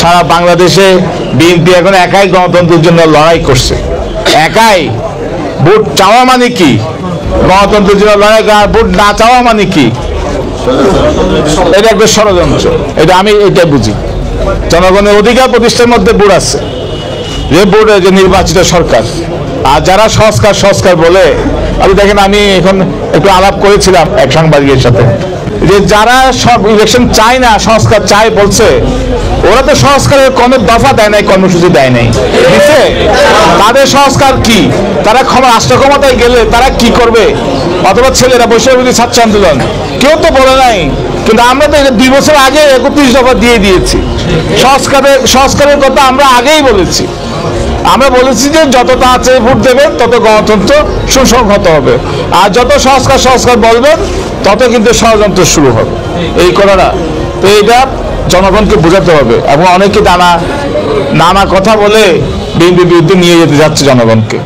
সারা বাংলাদেশে বিএনপি এখন একাই গণতন্ত্রের জন্য লড়াই করছে। একাই ভোট চাওয়া মানে কি? গণতন্ত্রের জন্য লড়াই করা, ভোট না চাওয়া মানে কি? এটা একটা ষড়যন্ত্র। আমি এটা বুঝি। জনগণের অধিকার প্রতিষ্ঠার মধ্যে ভোট আছে, যে ভোট যে নির্বাচিত সরকার। আর যারা সংস্কার বলে, আপনি দেখেন, আমি এখন একটু আলাপ করেছিলাম এক সাংবাদিকের সাথে, যে যারা সব ইলেকশন চায় না, সংস্কার চায় বলছে, ওরা তো সংস্কারের কোনো দফা দেয় নাই, কর্মসূচি দেয় নাই, দিচ্ছে। তাদের সংস্কার কি? তারা রাষ্ট্র ক্ষমতায় গেলে তারা কি করবে? অথবা ছেলেরা বৈষম্যবিরোধী ছাত্র আন্দোলন, কেউ তো বলে নাই। কিন্তু আমরা তো 2 বছর আগে 31 দফা দিয়ে দিয়েছি। সংস্কারের কথা আমরা আগেই বলেছি। আমরা বলেছি যে যত তাড়াতাড়ি ভোট দেবেন তত গণতন্ত্র সুসংহত হবে, আর যত সংস্কার বলবেন তত কিন্তু ষড়যন্ত্র শুরু হবে। এই কথাটা তো এটা জনগণকে বোঝাতে হবে। এবং অনেকে নানা কথা বলে বিএনপির বিরুদ্ধে নিয়ে যেতে যাচ্ছে জনগণকে।